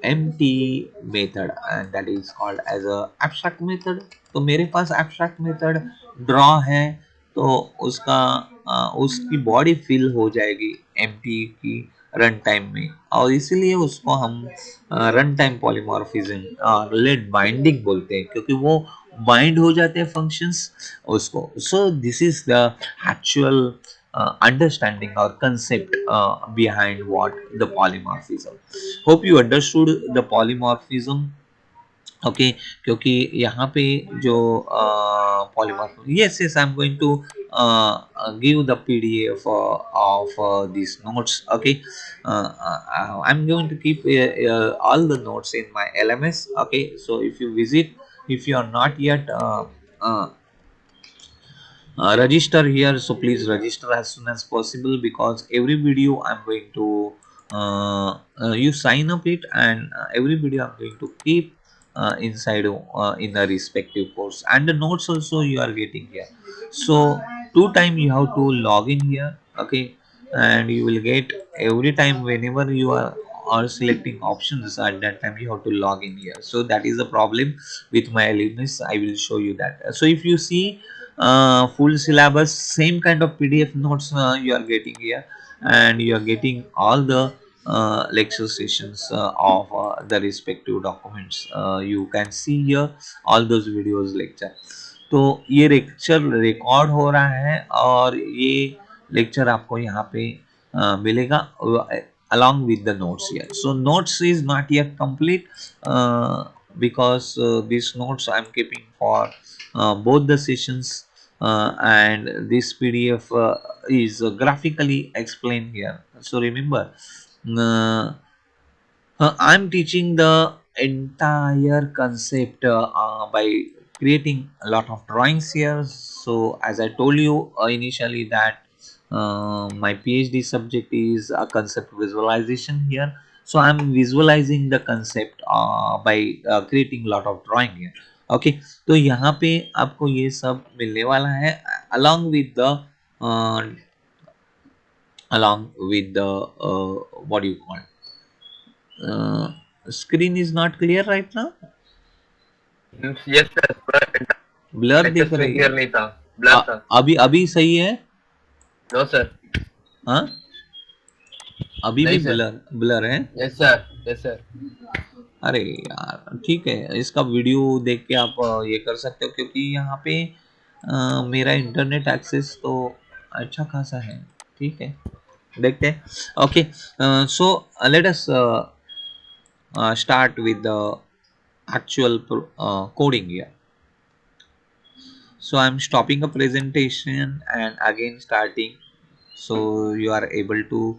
empty method, and that is called as a abstract method. तो मेरे पास abstract method draw है, तो उसका उसकी body fill हो जाएगी empty की run time में, और इसीलिए उसको हम रन टाइम पॉलीमॉर्फिज्म और लेट बाइंडिंग बोलते हैं, क्योंकि वो बाइंड हो जाते हैं फंक्शंस उसको. So this is the actual understanding or concept behind what the polymorphism. Hope you understood the polymorphism. Okay क्योंकि यहाँ पे जो polymorphism, yes yes I am going to give the PDF of these notes. Okay, I'm going to keep all the notes in my LMS. Okay, so if you visit, if you are not yet uh, register here, so please register as soon as possible, because every video I'm going to you sign up it, and every video I'm going to keep inside in the respective course, and the notes also you are getting here. So two time you have to log in here. Okay, and you will get every time whenever you are selecting options, at that time you have to log in here. So that is the problem with my LMS. I will show you that. So if you see full syllabus, same kind of PDF notes you are getting here, and you are getting all the lecture sessions of the respective documents. You can see here all those videos lecture. तो ये lecture record हो रहा है, और ये lecture आपको यहाँ पे मिलेगा along with the notes here. So notes is not yet complete because these notes I'm keeping for both the sessions. and this PDF is graphically explained here. So remember, uh, I'm teaching the entire concept by creating a lot of drawings here. So as I told you initially that my PhD subject is a concept visualization here. So I'm visualizing the concept by creating a lot of drawing here. Okay तो यहाँ पे आपको ये सब मिलने वाला है along with the what do you call screen is not clear right now. Yes sir, पूरा ब्लर लेक्चर दिख स्क्रीन रही है क्लियर नहीं था, ब्लर था। अभी अभी सही है नो सर, हाँ अभी भी नहीं सर। ब्लर ब्लर है यस सर, यस सर। अरे यार ठीक है इसका वीडियो देख के आप ये कर सकते हो क्योंकि यहाँ पे मेरा इंटरनेट एक्सेस तो अच्छा खासा है ठीक है देखते हैं okay so let us start with the actual coding here. So I'm stopping a presentation and again starting so you are able to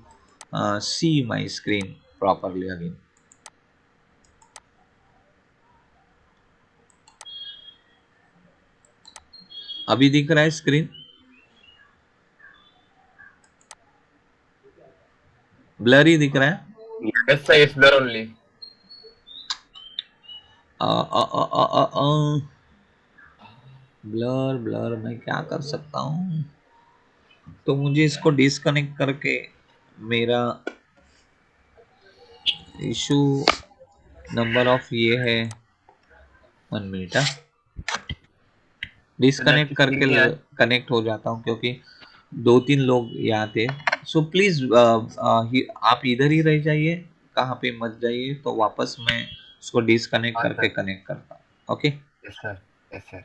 see my screen properly again. अभी दिख रहा है स्क्रीन ब्लरी दिख रहा है yes sir, it's blur only. Blur blur मैं क्या कर सकता हूँ तो मुझे इसको डिस्कनेक्ट करके मेरा इशू नंबर ऑफ ये है 1 मिनट डिस्कनेक्ट करके कनेक्ट हो जाता हूँ क्योंकि 2-3 लोग यहाँ थे सो प्लीज आप इधर ही रह जाइए कहाँ पे मत जाइए तो वापस मैं उसको डिस्कनेक्ट करके कनेक्ट करता हूँ okay yes sir, yes sir.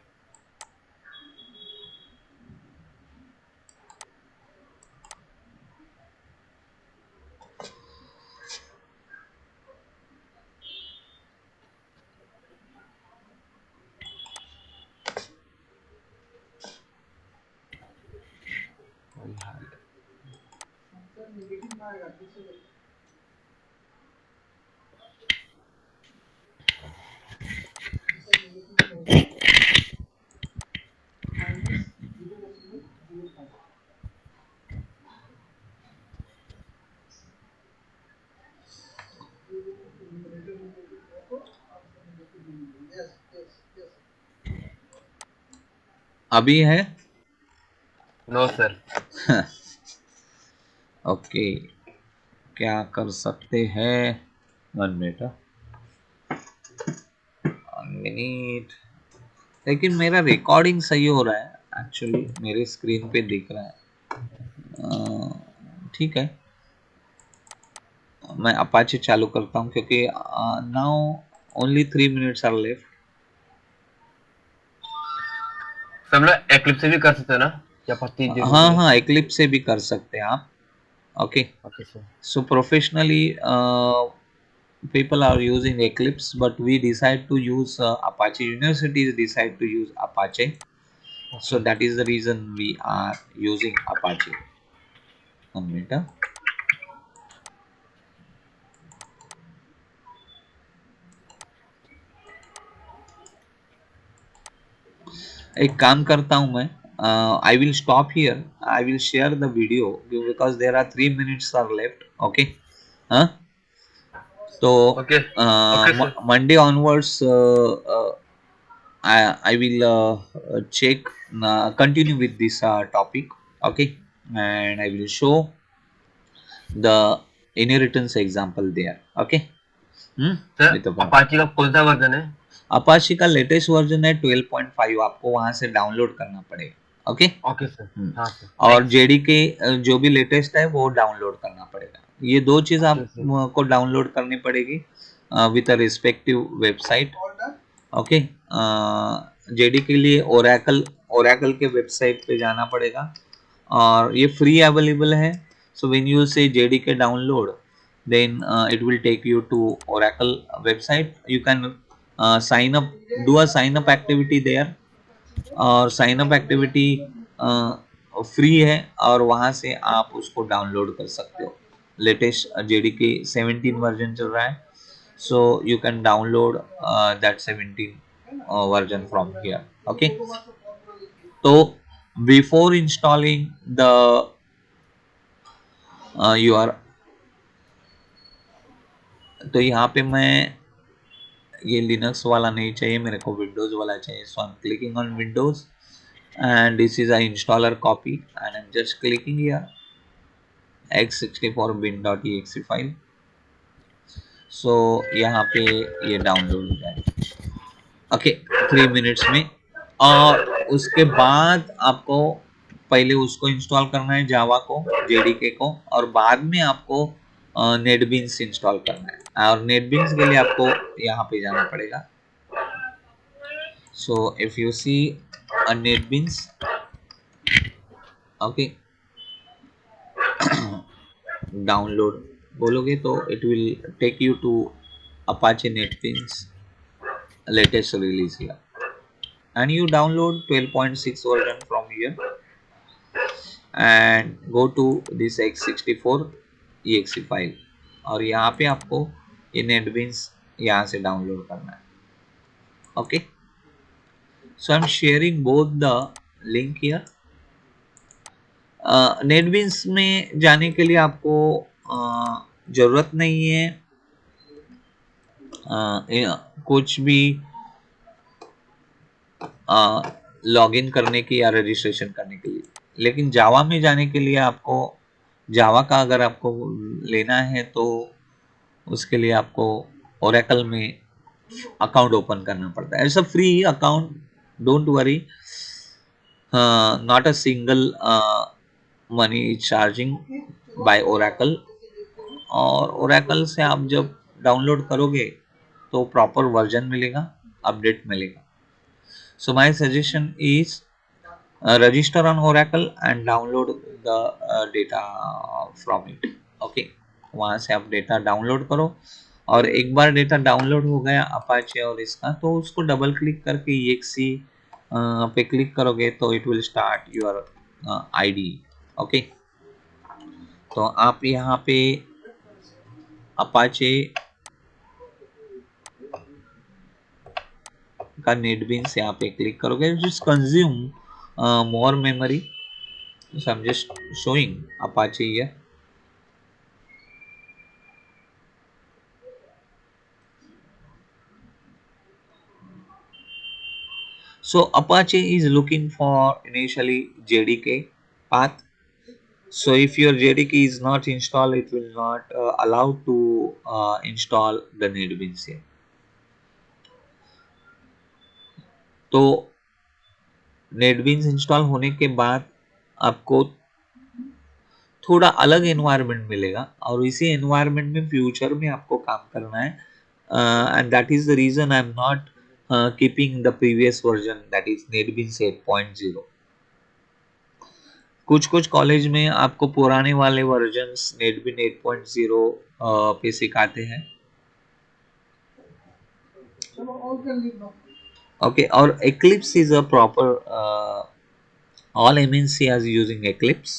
अभी है नो सर। ओके क्या कर सकते हैं 1 मिनट 1 मिनट लेकिन मेरा रिकॉर्डिंग सही हो रहा है एक्चुअली मेरे स्क्रीन पे दिख रहा है ठीक है मैं अपाचे चालू करता हूँ क्योंकि now only 3 minutes are left सब लोग एक्लिप्स से भी कर सकते हैं ना या पत्ती हाँ हाँ एक्लिप्स से भी कर सकते हैं आप okay okay sir. So professionally people are using Eclipse but we decide to use Apache universities decide to use Apache so that is the reason we are using Apache 1 minute एक काम करता हूँ मैं I will stop here I will share the video because there are 3 minutes are left okay हाँ तो Monday onwards I will check continue with this topic okay and I will show the inheritance example there okay sir Apache का कौन सा version है Apache का latest version है 12.5 आपको वहां से डाउनलोड करना पड़ेगा ओके ओके सर हाँ सर और जेडी के जो भी लेटेस्ट है वो डाउनलोड करना पड़ेगा ये दो चीज आपको डाउनलोड करनी पड़ेगी with a respective website okay JD के लिए ओरेकल के वेबसाइट पे जाना पड़ेगा और ये फ्री अवेलेबल है सो व्हेन यू से जेडी के download then it will take you to Oracle website you can sign up do a sign up activity there और साइन अप एक्टिविटी फ्री है और वहां से आप उसको डाउनलोड कर सकते हो। लेटेस्ट जेडीके 17 वर्जन चल रहा है, so you can download that 17 version from here. Okay, so before installing the your, तो यहाँ पे मैं ये लिनक्स वाला नहीं चाहिए मेरे को, विंडोज वाला चाहिए, so I'm clicking on Windows and this is a installer copy and I'm just clicking here x64 bin.exe file, so यहाँ पे ये डाउनलोड हो जाएगा। ओके, 3 मिनट्स में। और उसके बाद आपको पहले उसको इंस्टॉल करना है, जावा को, जेडीके को, और बाद में आपको नेटबीन्स इंस्टॉल करना है। और नेटबीन्स के लिए आपको यहाँ पे जाना पड़ेगा। So if you see NetBeans, okay, download बोलोगे तो it will take you to Apache NetBeans latest release here, and you download 12.6 version from here and go to this x64 exe file, और यहाँ पे आपको ये नेटबीन्स यहाँ से download करना है। Okay, so I am sharing both the link here. NetBeans में जाने के लिए आपको जरूरत नहीं है कुछ भी लॉगिन करने की या रजिस्ट्रेशन करने के लिए, लेकिन जावा में जाने के लिए आपको, जावा का अगर आपको लेना है तो उसके लिए आपको ओरेकल में अकाउंट ओपन करना पड़ता है। It's a free account, don't worry, not a single money charging by Oracle. और ओरेकल से आप जब डाउनलोड करोगे तो प्रॉपर वर्जन मिलेगा, अपडेट मिलेगा। So my suggestion is register on Oracle and download the data from it. Okay, वहां से आप डेटा डाउनलोड करो, और एक बार डेटा डाउनलोड हो गया अपाचे और इसका, तो उसको डबल क्लिक करके exe पे क्लिक करोगे तो it will start your ID. Okay, तो आप यहाँ पे अपाचे का नेटबीन्स यहाँ पे क्लिक करोगे, just consume more memory, so I'm just showing Apache here. So Apache is looking for initially JDK path. So if your JDK is not installed, it will not allow to install the NetBeans here. तो NetBeans install होने के बाद आपको थोड़ा अलग environment मिलेगा, और इसी एनवायरनमेंट में फ्यूचर में आपको काम करना है, and that is the reason I am not keeping the previous version, that is NetBeans 8.0। कुछ कुछ कॉलेज में आपको पुराने वाले वर्जन्स NetBeans 8.0 पे सिखाते हैं। ओके, और Eclipse is a proper all MNC are using Eclipse।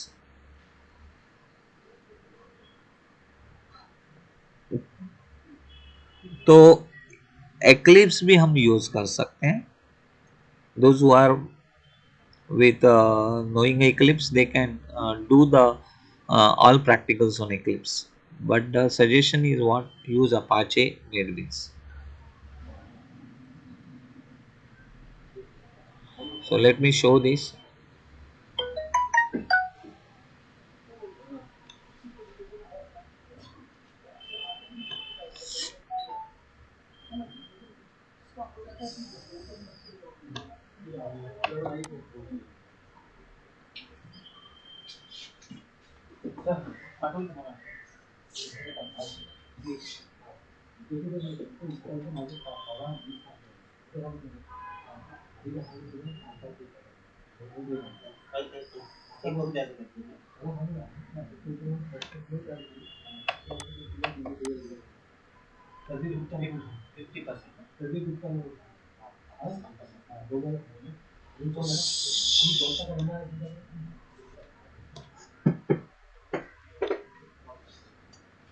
तो Eclipse भी हम यूज कर सकते हैं। Those who are with knowing Eclipse, they can do the all practicals on Eclipse, but the suggestion is what, use Apache NetBeans. So let me show this.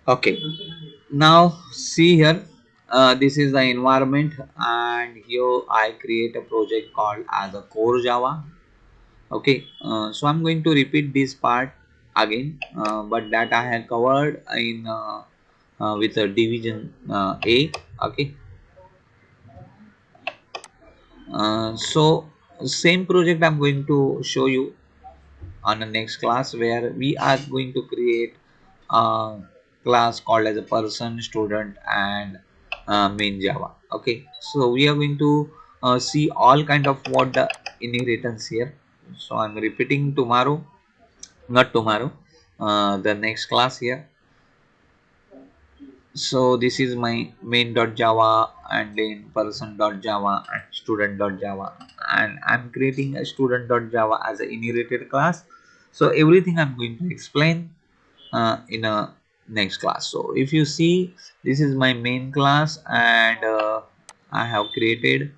Okay, now see here, this is the environment, and here I create a project called as a core Java. Okay, so I'm going to repeat this part again, but that I have covered in with a division A. Okay, so same project I'm going to show you on the next class, where we are going to create a class called as a person, student, and main Java. Okay, so we are going to see all kind of what the inheritance here. So I'm repeating tomorrow, not tomorrow, the next class here. So this is my main.java, and then person.java and student.java, and I'm creating a student.java as an inherited class. So everything I'm going to explain in a next class. So if you see, this is my main class, and I have created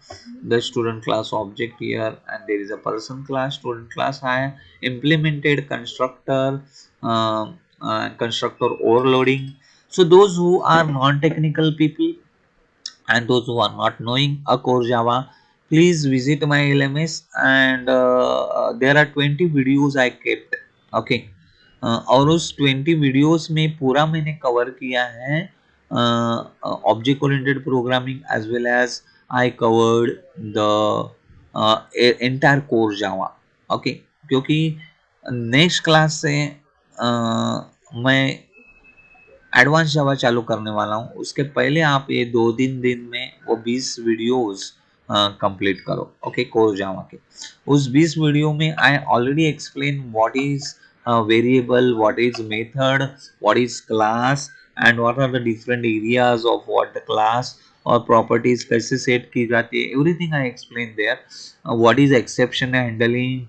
the student class object here, and there is a person class, student class. I have implemented constructor, constructor overloading. So those who are non-technical people and those who are not knowing a core Java, please visit my LMS, and there are 20 videos I kept. Okay, और उस 20 videos में पूरा मैंने cover किया है object oriented programming, as well as I covered the entire core Java. Okay, क्योंकि next class से मैं एडवांस जावा चालू करने वाला हूँ. उसके पहले आप ये 2-3 दिन में वो 20 वीडियोस कंप्लीट करो. ओके, कोर जावा के उस 20 वीडियो में I already explain what is variable, what is method, what is class, and what are the different areas of what the class, और प्रॉपर्टीज कैसे सेट की जाती है. Everything I explain there. What is exception handling,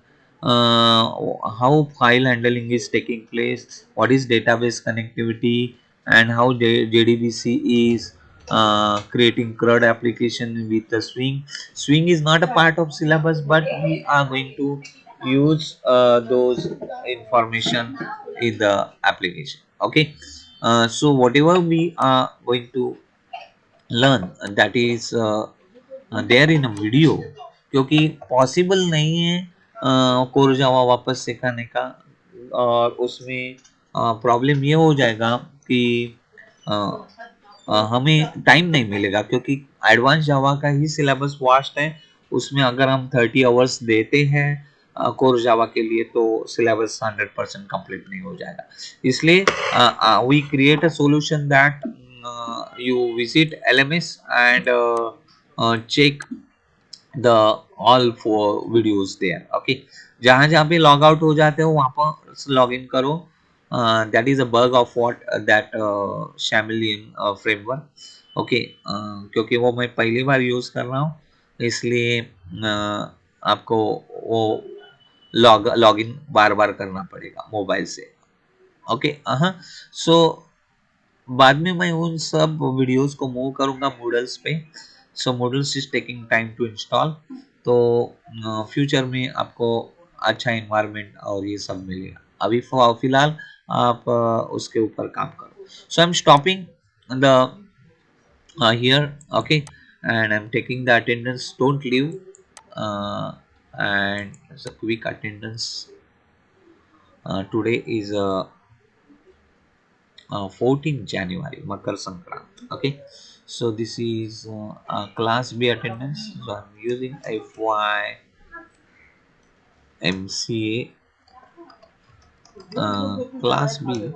how file handling is taking place, what is database connectivity, and how JDBC is creating CRUD application with the Swing. Swing is not a part of syllabus, but we are going to use those information in the application. Okay, so whatever we are going to learn, that is there in a video, क्योंकि possible नहीं है core Java वापस सिखाने का, और उसमें problem ये हो जाएगा कि अ, हमें टाइम नहीं मिलेगा, क्योंकि एडवांस जावा का ही सिलेबस वास्ट है. उसमें अगर हम 30 आवर्स देते हैं कोर जावा के लिए, तो सिलेबस 100% कंप्लीट नहीं हो जाएगा. इसलिए we create a solution that you visit LMS and check the all 4 videos there. Okay, जहाँ जहाँ पे लॉग आउट हो जाते हो वहाँ पर लॉग इन करो. That is a bug of what that chameleon framework. Okay, क्योंकि वो मैं पहली बार यूज कर रहा हूँ, इसलिए आपको वो लॉग इन बार बार करना पड़ेगा मोबाइल से. ओके, हाँ. सो बाद में मैं उन सब वीडियोस को मूव करूंगा मूडल्स पे. So Moodles is taking time to install. तो फ्यूचर में आपको अच्छा इन्वायरमेंट और ये सब मिलेगा. अभी फिलहाल आप उसके ऊपर काम करो. So I am stopping the here. Okay, and I'm taking the attendance. Don't leave. And it's a quick attendance. Today is 14th January, Makar Sankrant. Okay, so this is class B attendance. So I'm using FY MCA class B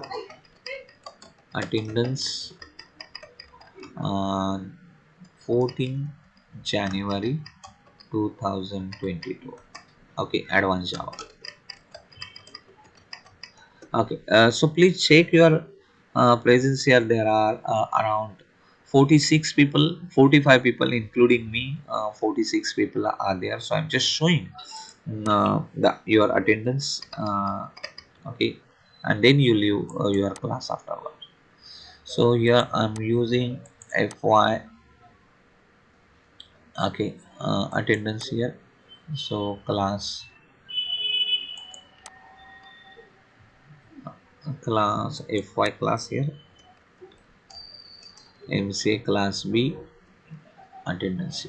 attendance on 14th January 2022. Okay, advanced Java. Okay, so please check your presence here. There are around 46 people, 45 people including me. 46 people are there. So I'm just showing your attendance. Okay, and then you leave your class afterwards. So here I'm using FY. Okay, attendance here. So class FY class here, MCA class B attendance.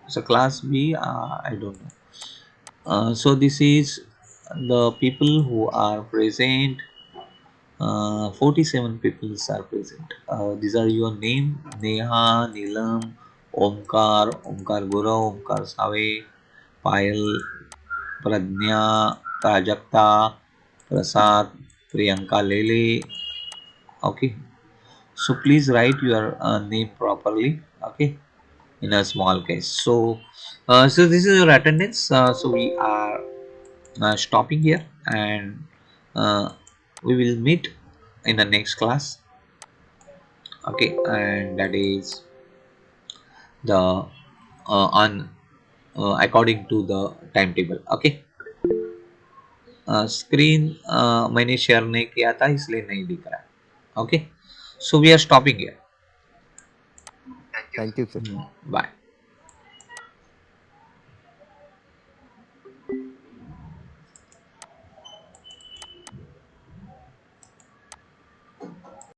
So class B, I don't know. So this is the people who are present. 47 people are present. These are your name: Neha, Neelam, Omkar Gurav, Omkar Save, Payal, Pradnya, Prajakta, Prasad, Priyanka Lele. Okay, so please write your name properly. Okay, in a small case. So this is your attendance. So we are stopping here, and uh, we will meet in the next class. Okay, and that is the on according to the timetable. Okay, screen मैंने share नहीं किया था इसलिए नहीं दिख रहा है. Okay, so we are stopping here. Thank you, sir. Bye.